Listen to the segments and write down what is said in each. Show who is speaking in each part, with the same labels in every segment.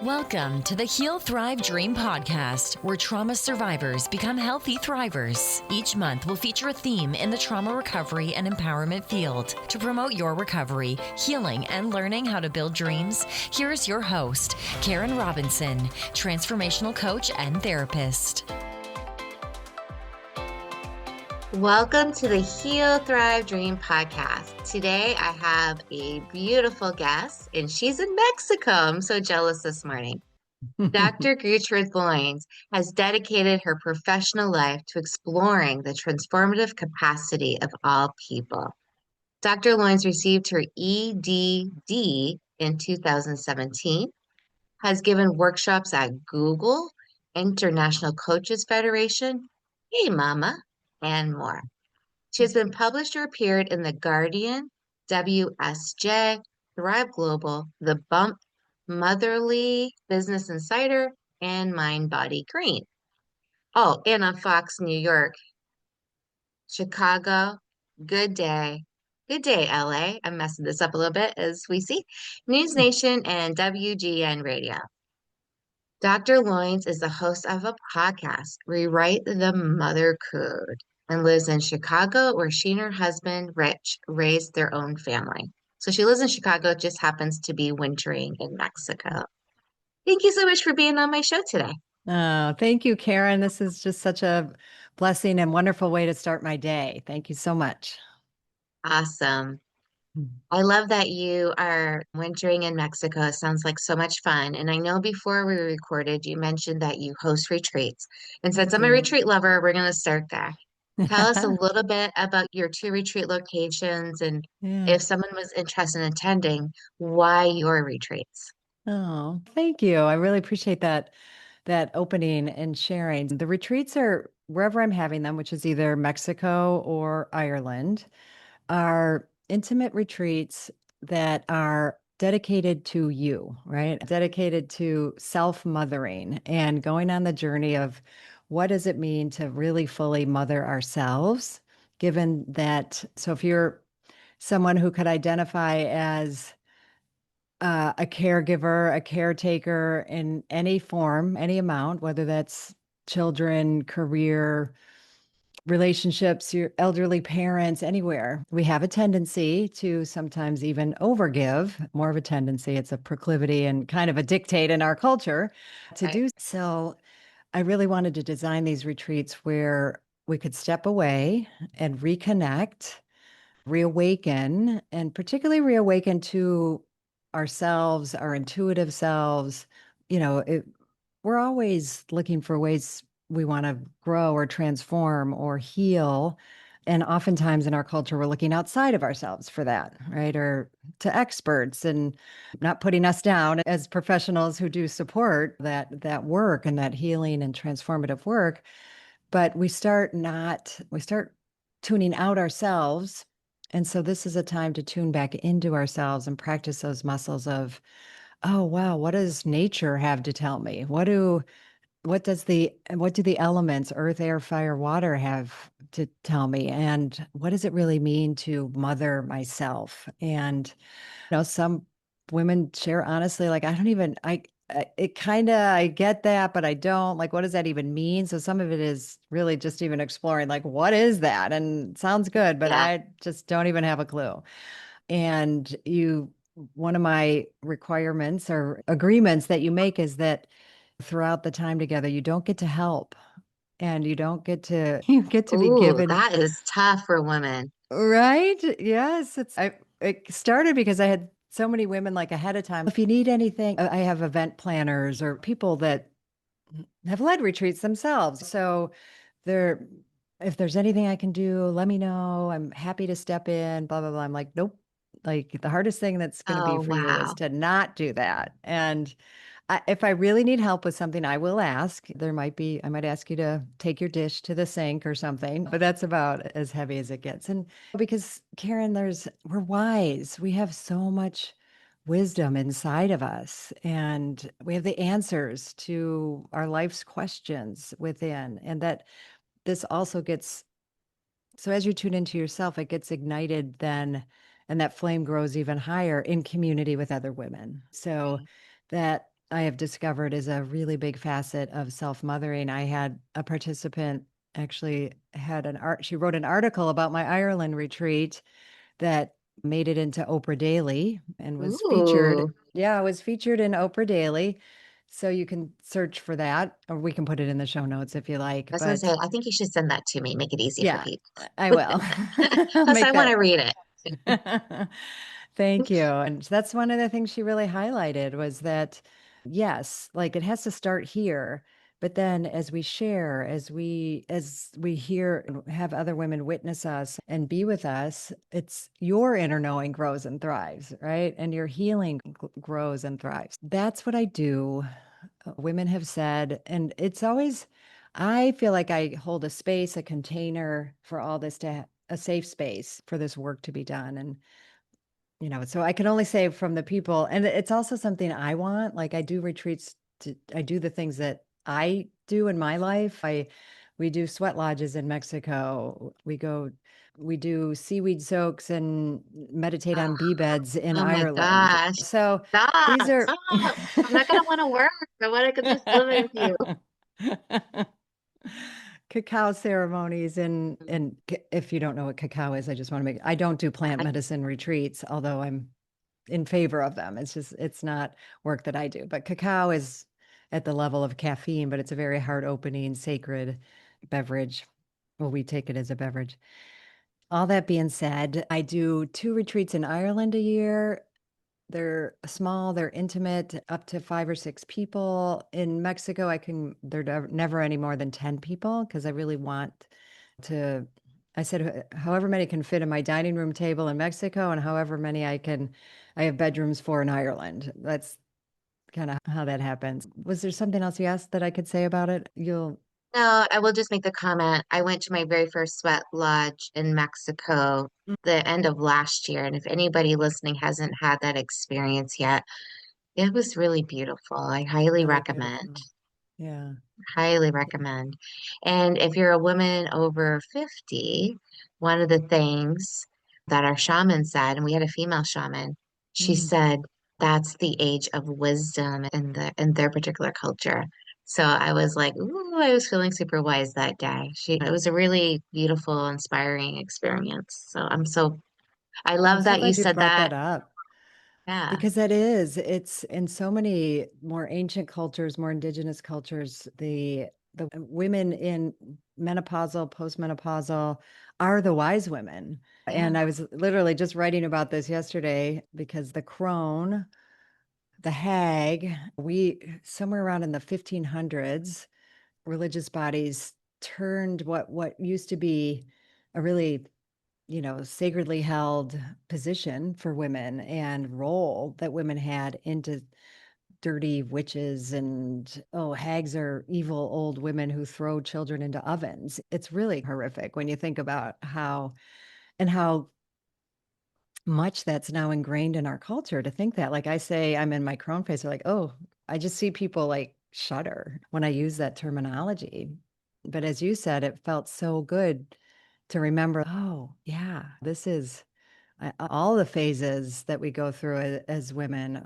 Speaker 1: Welcome to the Heal, Thrive, Dream podcast, where trauma survivors become healthy thrivers. Each month, we'll feature a theme in the trauma recovery and empowerment field. To promote your recovery, healing, and learning how to build dreams, here's your host, Karen Robinson, transformational coach and therapist.
Speaker 2: Welcome to the Heal, Thrive, Dream podcast. Today, I have a beautiful guest, and she's in Mexico. I'm so jealous this morning. Dr. Gertrude Lyons has dedicated her professional life to exploring the transformative capacity of all people. Dr. Lyons received her EDD in 2017, has given workshops at Google, International Coaches Federation, Hey Mama, and more. She has been published or appeared in The Guardian, WSJ, Thrive Global, The Bump, Motherly, Business Insider, and Mind Body Green. Oh, and on Fox New York, Chicago, Good Day, LA. I'm messing this up a little bit as we see, News Nation, and WGN Radio. Dr. Lyons is the host of a podcast, Rewrite the Mother Code, and lives in Chicago, where she and her husband, Rich, raised their own family. So she lives in Chicago, just happens to be wintering in Mexico. Thank you so much for being on my show today.
Speaker 3: Oh, thank you, Karen. This is just such a blessing and wonderful way to start my day. Thank you so much.
Speaker 2: Awesome. I love that you are wintering in Mexico. It sounds like so much fun. And I know before we recorded, you mentioned that you host retreats. And since I'm a retreat lover, we're going to start there. Tell us a little bit about your two retreat locations, and if someone was interested in attending, why your retreats?
Speaker 3: Oh, thank you. I really appreciate that opening and sharing. The retreats are wherever I'm having them, which is either Mexico or Ireland, are intimate retreats that are dedicated to you, right? Dedicated to self-mothering and going on the journey of what does it mean to really fully mother ourselves, given that, so if you're someone who could identify as a caregiver, a caretaker in any form, any amount, whether that's children, career, relationships, your elderly parents, anywhere, we have a tendency to sometimes even overgive, more of a tendency. It's a proclivity and kind of a dictate in our culture to do. So I really wanted to design these retreats where we could step away and reconnect, reawaken, and particularly reawaken to ourselves, our intuitive selves. We're always looking for ways we want to grow or transform or heal. And oftentimes in our culture, we're looking outside of ourselves for that, right? Or to experts, and not putting us down as professionals who do support that work and that healing and transformative work. But we start tuning out ourselves. And so this is a time to tune back into ourselves and practice those muscles of, oh, wow, what does nature have to tell me? What do the elements, earth, air, fire, water, have to tell me? And what does it really mean to mother myself? And, some women share honestly, like, I get that, but I don't. Like, what does that even mean? So some of it is really just even exploring, like, what is that? And it sounds good, but I just don't even have a clue. And one of my requirements or agreements that you make is that throughout the time together, you don't get to help, and you get to be given.
Speaker 2: That is tough for women.
Speaker 3: Right? Yes. It started because I had so many women, like, ahead of time. If you need anything, I have event planners or people that have led retreats themselves. So if there's anything I can do, let me know. I'm happy to step in, blah, blah, blah. I'm like, nope. Like, the hardest thing that's going to be for you is to not do that. And if I really need help with something, I will ask. I might ask you to take your dish to the sink or something, but that's about as heavy as it gets. And because, Karen, we're wise. We have so much wisdom inside of us, and we have the answers to our life's questions within. And that this also so as you tune into yourself, it gets ignited then, and that flame grows even higher in community with other women. So that I have discovered is a really big facet of self-mothering. I had a participant actually she wrote an article about my Ireland retreat that made it into Oprah Daily and was featured.
Speaker 2: Ooh,
Speaker 3: Yeah, it was featured in Oprah Daily. So you can search for that, or we can put it in the show notes if you like.
Speaker 2: I was gonna
Speaker 3: But
Speaker 2: say, I think you should send that to me, make it easy for
Speaker 3: yeah,
Speaker 2: people.
Speaker 3: I will. I'll
Speaker 2: Plus, I
Speaker 3: make
Speaker 2: want to
Speaker 3: that.
Speaker 2: read it.
Speaker 3: Thank you. And that's one of the things she really highlighted was that, yes, like it has to start here. But then as we share, as we hear and have other women witness us and be with us, it's your inner knowing grows and thrives, right? And your healing grows and thrives. That's what I do. Women have said, and it's always, I feel like I hold a space, a container for all this a safe space for this work to be done. And so I can only say from the people, and it's also something I want. Like I do retreats I do the things that I do in my life. We do sweat lodges in Mexico. We do seaweed soaks and meditate
Speaker 2: Oh,
Speaker 3: on bee beds in
Speaker 2: oh my
Speaker 3: Ireland.
Speaker 2: gosh.
Speaker 3: So
Speaker 2: Stop,
Speaker 3: these are
Speaker 2: stop. I'm not gonna want to work. I want to just live with you.
Speaker 3: cacao ceremonies and if you don't know what cacao is, I just want to I don't do plant
Speaker 2: I,
Speaker 3: medicine retreats, although I'm in favor of them. It's not work that I do. But cacao is at the level of caffeine, but it's a very heart opening, sacred beverage. Well, we take it as a beverage. All that being said, I do 2 retreats in Ireland a year. They're small, they're intimate, up to 5 or 6 people. In Mexico, they're never any more than 10 people because I really want to. I said, however many can fit in my dining room table in Mexico and however many I have bedrooms for in Ireland. That's kind of how that happens. Was there something else you asked that I could say about it?
Speaker 2: no, I will just make the comment. I went to my very first sweat lodge in Mexico the end of last year, and if anybody listening hasn't had that experience yet, it was really beautiful. I highly
Speaker 3: Really
Speaker 2: recommend.
Speaker 3: beautiful. Yeah.
Speaker 2: Highly recommend. And if you're a woman over 50, one of the things that our shaman said, and we had a female shaman, she
Speaker 3: Mm.
Speaker 2: said that's the age of wisdom in their particular culture. So I was like, ooh, I was feeling super wise that day. It was a really beautiful, inspiring experience. I
Speaker 3: I'm
Speaker 2: love
Speaker 3: so
Speaker 2: that you
Speaker 3: glad you
Speaker 2: said
Speaker 3: brought
Speaker 2: that.
Speaker 3: that up.
Speaker 2: Yeah.
Speaker 3: Because it's in so many more ancient cultures, more indigenous cultures, the women in menopausal, postmenopausal are the wise women.
Speaker 2: Yeah.
Speaker 3: And I was literally just writing about this yesterday because the crone, the hag, we somewhere around in the 1500s, religious bodies turned what used to be a really sacredly held position for women and role that women had into dirty witches and hags are evil old women who throw children into ovens. It's really horrific when you think about how much that's now ingrained in our culture to think that. Like I say, I'm in my crone phase, they're like, oh, I just see people like shudder when I use that terminology. But as you said, it felt so good to remember, oh, yeah, this is all the phases that we go through as women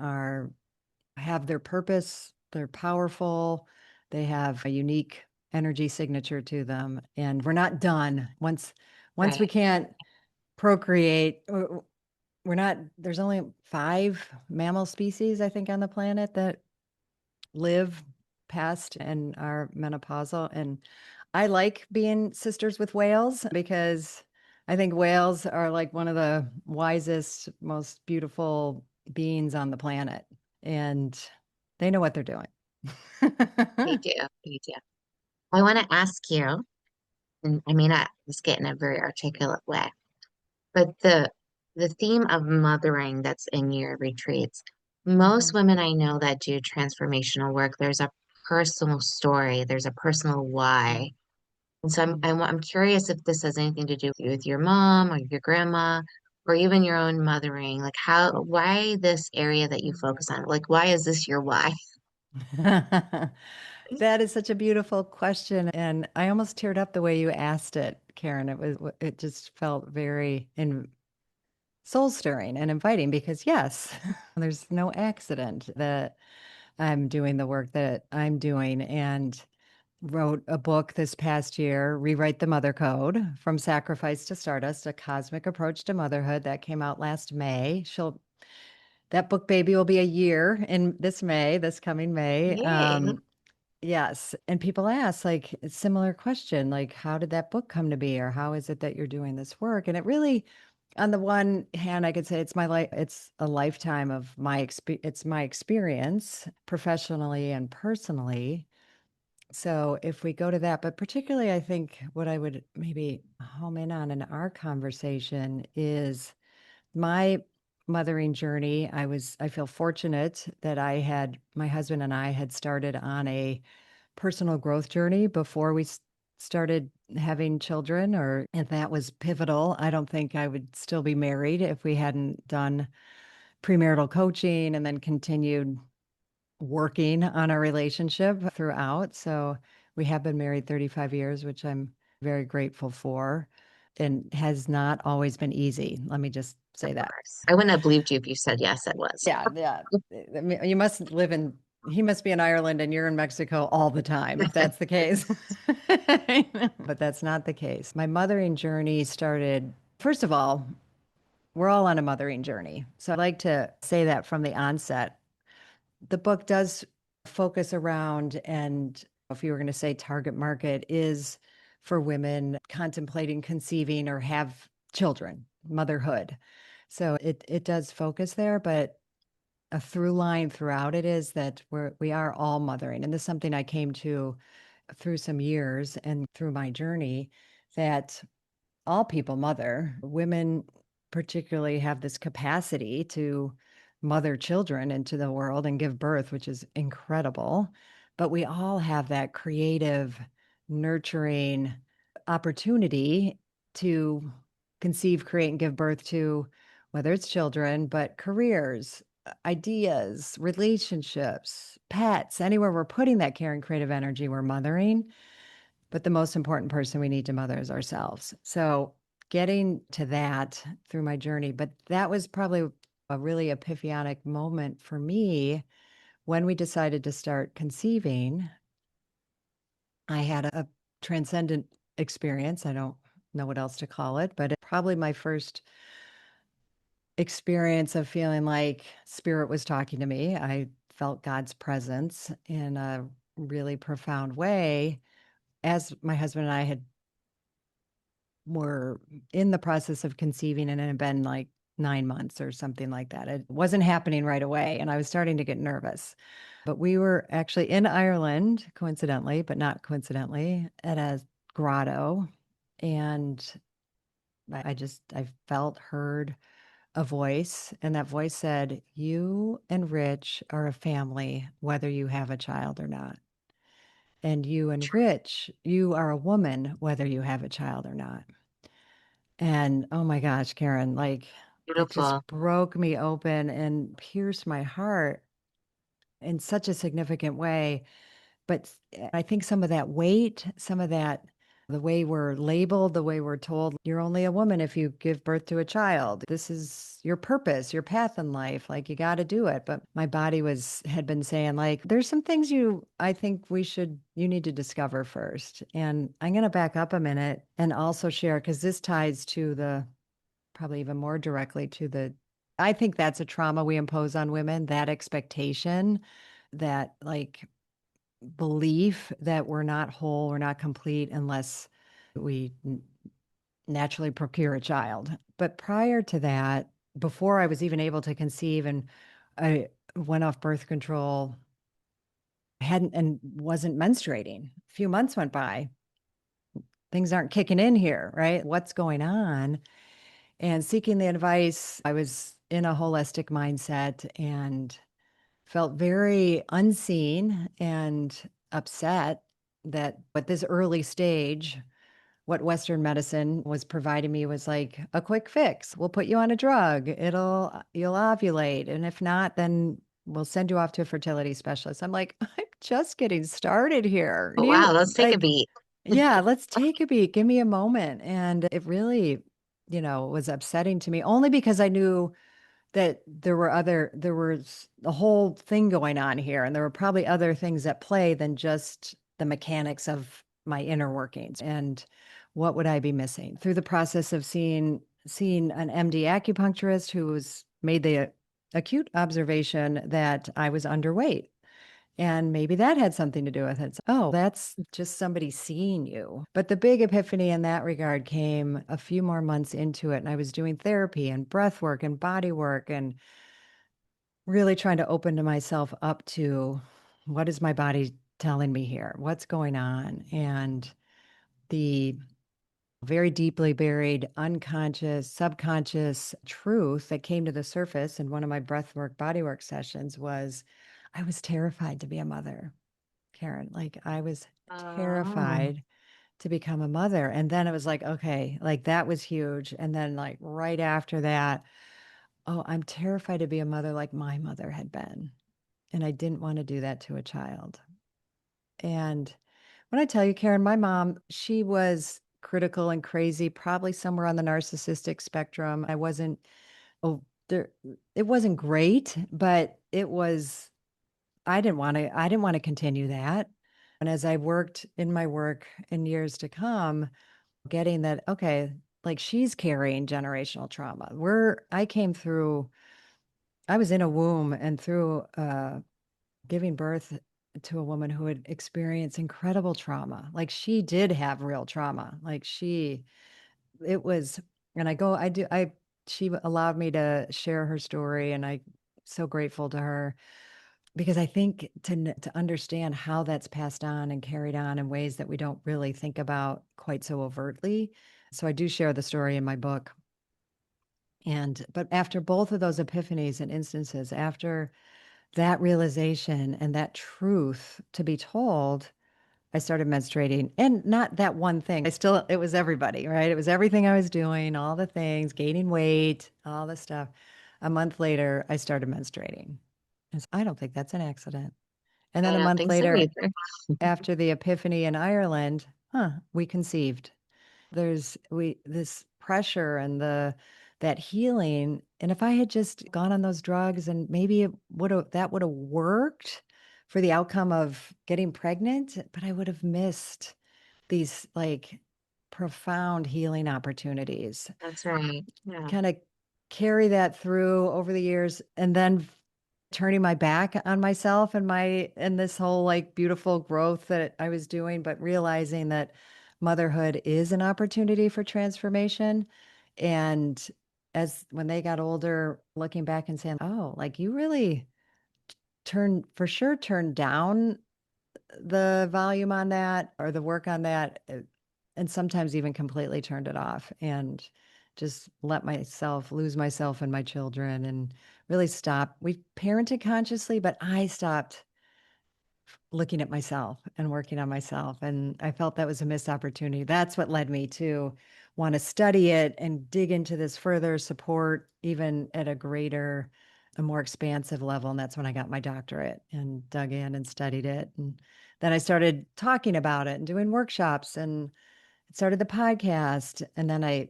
Speaker 3: have their purpose, they're powerful, they have a unique energy signature to them, and we're not done. Once we
Speaker 2: Right.
Speaker 3: can't procreate, we're not there's only 5 mammal species, I think, on the planet that live past and are menopausal. And I like being sisters with whales because I think whales are like one of the wisest, most beautiful beings on the planet. And they know what they're doing.
Speaker 2: They do. They do. I want to ask you, and I may not just get in a very articulate way, but the theme of mothering that's in your retreats, most
Speaker 3: Mhm.
Speaker 2: women I know that do transformational work, there's a personal story, there's a personal why. And so
Speaker 3: Mhm.
Speaker 2: I'm curious if this has anything to do with your mom or your grandma or even your own mothering. Like why this area that you focus on? Like, why is this your why?
Speaker 3: That is such a beautiful question. And I almost teared up the way you asked it, Karen. It just felt very soul stirring and inviting because, yes, there's no accident that I'm doing the work that I'm doing, and wrote a book this past year, Rewrite the Mother Code: From Sacrifice to Stardust, A Cosmic Approach to Motherhood. That came out last May. That book baby will be a year in this May, this coming May.
Speaker 2: Yay.
Speaker 3: Yes. And people ask, like, a similar question, like, how did that book come to be? Or how is it that you're doing this work? And it really, on the one hand, I could say it's my life, it's a lifetime of it's my experience professionally and personally. So if we go to that, but particularly, I think what I would maybe home in on in our conversation is my mothering journey. I feel fortunate that my husband and I had started on a personal growth journey before we started having children, and that was pivotal. I don't think I would still be married if we hadn't done premarital coaching and then continued working on our relationship throughout. So we have been married 35 years, which I'm very grateful for, and has not always been easy. Let me just say
Speaker 2: Of
Speaker 3: that.
Speaker 2: course. I wouldn't have believed you if you said yes, it was.
Speaker 3: Yeah, yeah. I mean, he must be in Ireland and you're in Mexico all the time, if that's the case. But that's not the case. My mothering journey started, first of all, we're all on a mothering journey. So I'd like to say that from the onset. The book does focus around, and if you were going to say target market is for women contemplating conceiving or have children, motherhood. So it does focus there, but a through line throughout it is that we are all mothering. And this is something I came to through some years and through my journey, that all people mother. Women particularly have this capacity to mother children into the world and give birth, which is incredible. But we all have that creative, nurturing opportunity to conceive, create, and give birth to, whether it's children, but careers, ideas, relationships, pets, anywhere we're putting that care and creative energy, we're mothering. But the most important person we need to mother is ourselves. So getting to that through my journey, but that was probably a really epiphanic moment for me when we decided to start conceiving. I had a transcendent experience. I don't know what else to call it, but probably my first experience of feeling like spirit was talking to me. I felt God's presence in a really profound way as my husband and I were in the process of conceiving, and it had been like 9 months or something like that. It wasn't happening right away, and I was starting to get nervous. But we were actually in Ireland, coincidentally, but not coincidentally, at a grotto. And I felt, heard a voice, and that voice said, "You and Rich are a family, whether you have a child or not. And you and Rich, you are a woman, whether you have a child or not." And oh my gosh, Karen, like, it just
Speaker 2: Beautiful.
Speaker 3: broke me open and pierced my heart in such a significant way. But I think some of that weight, some of that, the way we're labeled, the way we're told, you're only a woman if you give birth to a child. This is your purpose, your path in life. Like, you got to do it. But my body had been saying, like, there's some things I think you need to discover first. And I'm going to back up a minute and also share, because this ties to probably even more directly to I think that's a trauma we impose on women, that expectation, that, like, belief that we're not whole, we're not complete unless we naturally procure a child. But prior to that, before I was even able to conceive, and I went off birth control, hadn't and wasn't menstruating. A few months went by. Things aren't kicking in here, right? What's going on? And seeking the advice, I was in a holistic mindset and felt very unseen and upset that at this early stage, what Western medicine was providing me was like a quick fix. We'll put you on a drug. You'll ovulate. And if not, then we'll send you off to a fertility specialist. I'm like, I'm just getting started here.
Speaker 2: Oh, wow, let's take a beat.
Speaker 3: Yeah, let's take a beat. Give me a moment. And it really, was upsetting to me, only because I knew that there was a whole thing going on here, and there were probably other things at play than just the mechanics of my inner workings. And what would I be missing through the process of seeing an MD acupuncturist who was made the acute observation that I was underweight. And maybe that had something to do with it. So, oh, that's just somebody seeing you. But the big epiphany in that regard came a few more months into it. And I was doing therapy and breath work and body work and really trying to open to myself up to what is my body telling me here? What's going on? And the very deeply buried, unconscious, subconscious truth that came to the surface in one of my breathwork, bodywork sessions was I was terrified to be a mother, Karen. Like I was
Speaker 2: Oh,
Speaker 3: terrified to become a mother. And then it was like, okay, like that was huge. And then, like, right after that, oh, I'm terrified to be a mother like my mother had been. And I didn't want to do that to a child. And when I tell you, Karen, my mom, she was critical and crazy, probably somewhere on the narcissistic spectrum. I wasn't, oh, there, it wasn't great, but it was, I didn't want to continue that. And as I worked in my work in years to come, getting that, okay, like she's carrying generational trauma. I was in a womb and through giving birth to a woman who had experienced incredible trauma. Like she did have real trauma. It was, and she allowed me to share her story, and I'm so grateful to her because I think to understand how that's passed on and carried on in ways that we don't really think about quite so overtly. So I do share the story in my book. But after both of those epiphanies and instances, after that realization and that truth to be told, I started menstruating, and not that one thing. It was everybody, right? It was everything I was doing, all the things, gaining weight, all the stuff. A month later, I started menstruating. I don't think that's an accident. And
Speaker 2: I
Speaker 3: then a
Speaker 2: don't
Speaker 3: month
Speaker 2: think so
Speaker 3: later,
Speaker 2: either.
Speaker 3: after the epiphany in Ireland, we conceived. This pressure and that healing. And if I had just gone on those drugs and maybe that would have worked for the outcome of getting pregnant, but I would have missed these like profound healing opportunities.
Speaker 2: That's right. Yeah.
Speaker 3: Kind of carry that through over the years and then turning my back on myself and this whole like beautiful growth that I was doing, but realizing that motherhood is an opportunity for transformation. And as when they got older, looking back and saying, oh, like you really turned down the volume on that or the work on that, and sometimes even completely turned it off and just let myself lose myself and my children and really stop. We parented consciously, but I stopped looking at myself and working on myself. And I felt that was a missed opportunity. That's what led me to want to study it and dig into this further, support even at a more expansive level. And that's when I got my doctorate and dug in and studied it. And then I started talking about it and doing workshops and started the podcast. And then I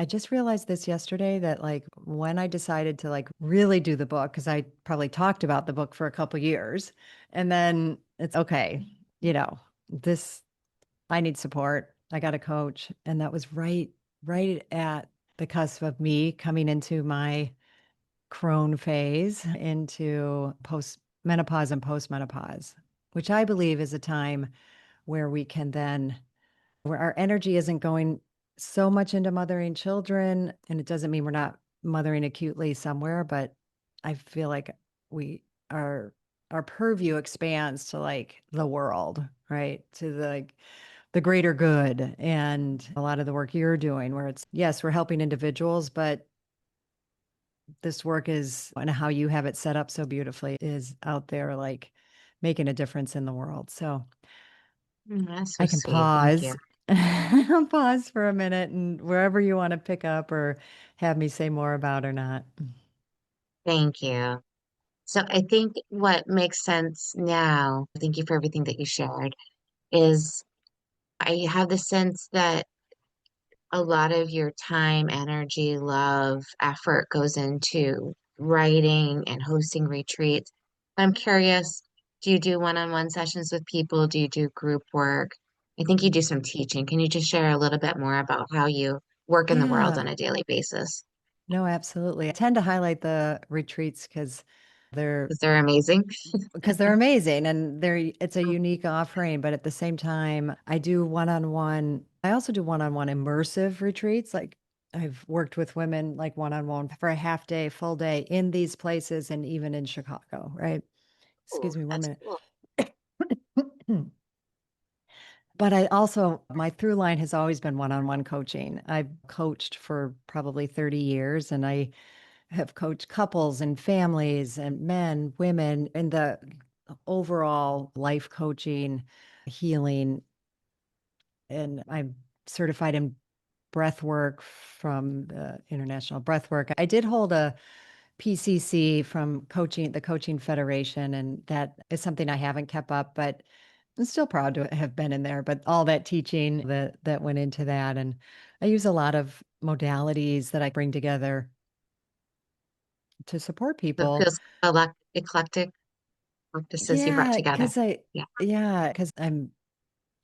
Speaker 3: just realized this yesterday that like when I decided to like really do the book, because I probably talked about the book for a couple years, and then it's okay, you know, this I need support. I got a coach. And that was right at the cusp of me coming into my crone phase, into post menopause and postmenopause, which I believe is a time where we can then where our energy isn't going so much into mothering children. And it doesn't mean we're not mothering acutely somewhere, but I feel like we our purview expands to like the world, right? To the greater good. And a lot of the work you're doing where it's yes, we're helping individuals, but this work is and how you have it set up so beautifully is out there like making a difference in the world. So
Speaker 2: That's so
Speaker 3: I can
Speaker 2: sweet. Thank you.
Speaker 3: pause. I'll pause for a minute and wherever you want to pick up or have me say more about or not.
Speaker 2: Thank you. So I think what makes sense now, thank you for everything that you shared, is I have the sense that a lot of your time, energy, love, effort goes into writing and hosting retreats. I'm curious, do you do one-on-one sessions with people? Do you do group work? I think you do some teaching. Can you just share a little bit more about how you work in the world
Speaker 3: Yeah.
Speaker 2: on a daily basis?
Speaker 3: No, absolutely. I tend to highlight the retreats they're
Speaker 2: Because they're amazing.
Speaker 3: they're amazing and it's a unique offering, but at the same time, I do one-on-one. I also do one-on-one immersive retreats. Like I've worked with women like one-on-one for a half day, full day in these places and even in Chicago, right?
Speaker 2: Oh,
Speaker 3: Excuse me one
Speaker 2: that's
Speaker 3: minute.
Speaker 2: cool.
Speaker 3: But I also, my through line has always been one-on-one coaching. I've coached for probably 30 years and I have coached couples and families and men, women in the overall life coaching, healing. And I'm certified in breath work from the International Breath Work. I did hold a PCC from the Coaching Federation, and that is something I haven't kept up, but I'm still proud to have been in there. But all that teaching that went into that, and I use a lot of modalities that I bring together to support
Speaker 2: It
Speaker 3: people.
Speaker 2: feels eclectic practices you brought
Speaker 3: Yeah,
Speaker 2: together. Yeah,
Speaker 3: because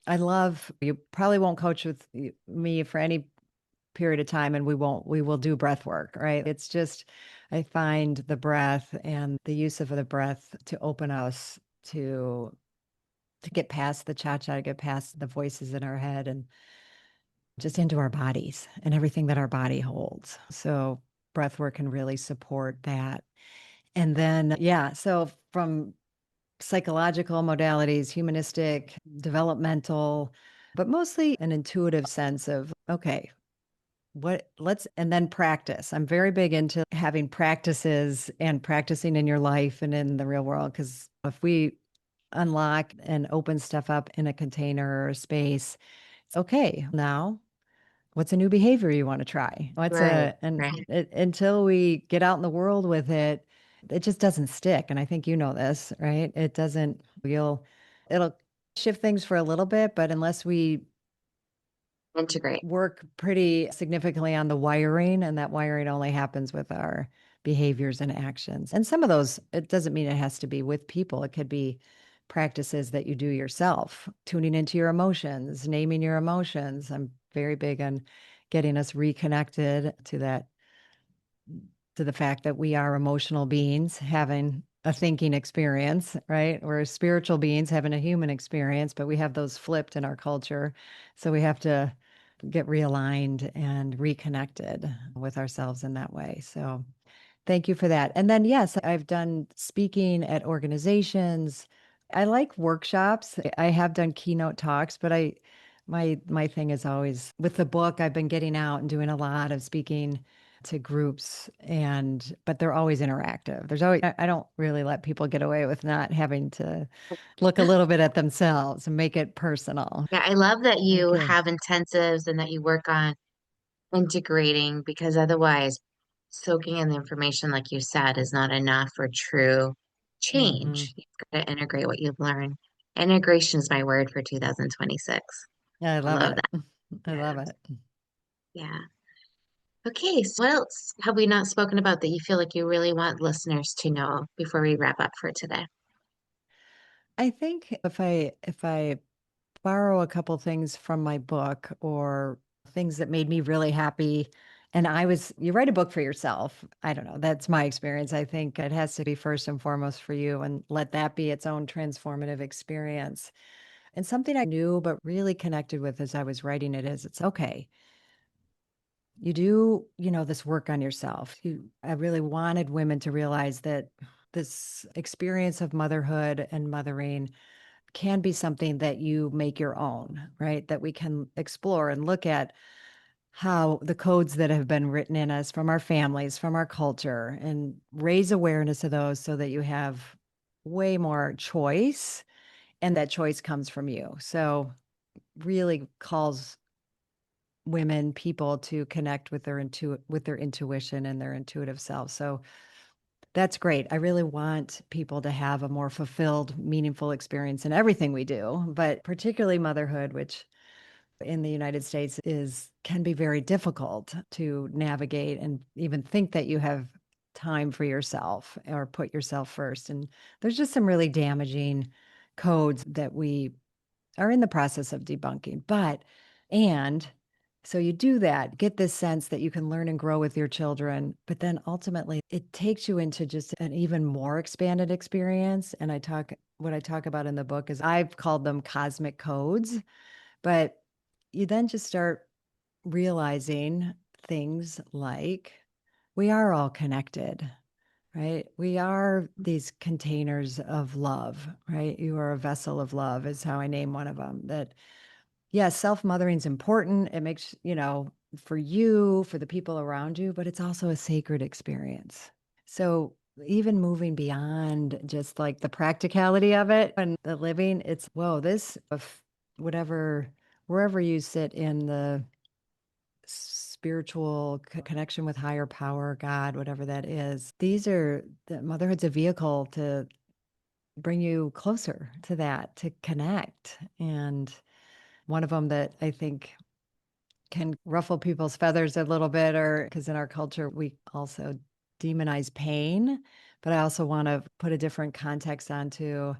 Speaker 3: I love, you probably won't coach with me for any period of time and we will do breath work, right? It's just, I find the breath and the use of the breath to open us to get past the cha-cha, to get past the voices in our head and just into our bodies and everything that our body holds. So breath work can really support that. And then, yeah, so from psychological modalities, humanistic, developmental, but mostly an intuitive sense of, okay, and then practice. I'm very big into having practices and practicing in your life and in the real world. Because if we unlock and open stuff up in a container or a space, it's okay. Now, what's a new behavior you want to try?
Speaker 2: right, right.
Speaker 3: Until we get out in the world with it, it just doesn't stick. And I think you know this, right? It doesn't, it'll shift things for a little bit, but unless we
Speaker 2: Integrate.
Speaker 3: work pretty significantly on the wiring, and that wiring only happens with our behaviors and actions. And some of those, it doesn't mean it has to be with people. It could be practices that you do yourself, tuning into your emotions, naming your emotions. I'm very big on getting us reconnected to the fact that we are emotional beings having a thinking experience, right? We're spiritual beings having a human experience, but we have those flipped in our culture. So we have to get realigned and reconnected with ourselves in that way. So thank you for that. And then, yes, I've done speaking at organizations. I like workshops. I have done keynote talks, but my thing is always with the book, I've been getting out and doing a lot of speaking to groups but they're always interactive. I don't really let people get away with not having to look a little bit at themselves and make it personal.
Speaker 2: Yeah, I love that you
Speaker 3: Okay.
Speaker 2: have intensives and that you work on integrating because otherwise, soaking in the information, like you said, is not enough for true
Speaker 3: Hmm.
Speaker 2: change. You've got to integrate what you've learned. Integration is my word for 2026.
Speaker 3: Yeah, I
Speaker 2: I
Speaker 3: love
Speaker 2: love
Speaker 3: it.
Speaker 2: that.
Speaker 3: I
Speaker 2: Yeah,
Speaker 3: love it.
Speaker 2: yeah. Okay, so what else have we not spoken about that you feel like you really want listeners to know before we wrap up for today?
Speaker 3: I think if I borrow a couple things from my book or things that made me really happy, and you write a book for yourself. I don't know. That's my experience. I think it has to be first and foremost for you and let that be its own transformative experience. And something I knew but really connected with as I was writing it is it's okay. You do, this work on yourself. I really wanted women to realize that this experience of motherhood and mothering can be something that you make your own, right? That we can explore and look at how the codes that have been written in us from our families, from our culture, and raise awareness of those so that you have way more choice and that choice comes from you. So really calls women, people to connect with with their intuition and their intuitive self. So that's great. I really want people to have a more fulfilled, meaningful experience in everything we do, but particularly motherhood, which in the United States can be very difficult to navigate and even think that you have time for yourself or put yourself first. And there's just some really damaging codes that we are in the process of debunking. And so you do that, get this sense that you can learn and grow with your children, but then ultimately it takes you into just an even more expanded experience. And what I talk about in the book is I've called them cosmic codes, but you then just start realizing things like we are all connected, right? We are these containers of love, right? You are a vessel of love, is how I name one of them. That, yes, self-mothering is important. It makes, for you, for the people around you, but it's also a sacred experience. So even moving beyond just like the practicality of it and the living, it's, whoa, wherever you sit in the spiritual connection with higher power, God, whatever that is, motherhood's a vehicle to bring you closer to that, to connect. And one of them that I think can ruffle people's feathers a little bit, or because in our culture, we also demonize pain, but I also want to put a different context onto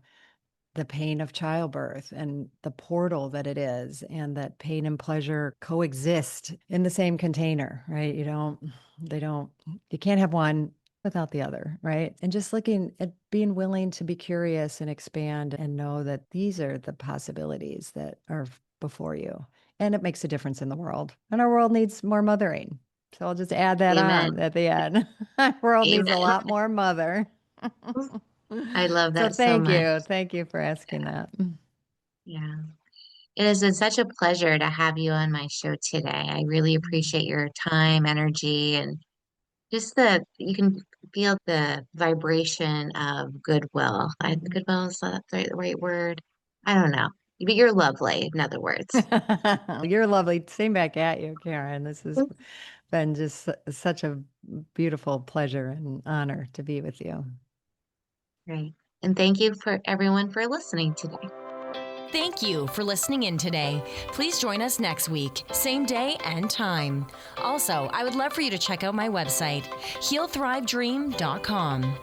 Speaker 3: the pain of childbirth and the portal that it is, and that pain and pleasure coexist in the same container, right? You can't have one without the other, right? And just looking at being willing to be curious and expand and know that these are the possibilities that are before you. And it makes a difference in the world. And our world needs more mothering. So I'll just add that
Speaker 2: Amen.
Speaker 3: on at the end. Our world needs a
Speaker 2: Amen.
Speaker 3: lot more mother.
Speaker 2: I love
Speaker 3: So
Speaker 2: that so much.
Speaker 3: thank you for asking that.
Speaker 2: Yeah. It has been such a pleasure to have you on my show today. I really appreciate your time, energy, and just you can feel the vibration of goodwill. Goodwill, is that the right word? I don't know. But you're lovely, in other words.
Speaker 3: You're lovely. Same back at you, Karen. This has been just such a beautiful pleasure and honor to be with you.
Speaker 2: Great. And thank you for everyone for listening today.
Speaker 1: Thank you for listening in today. Please join us next week, same day and time. Also, I would love for you to check out my website, healthrivedream.com.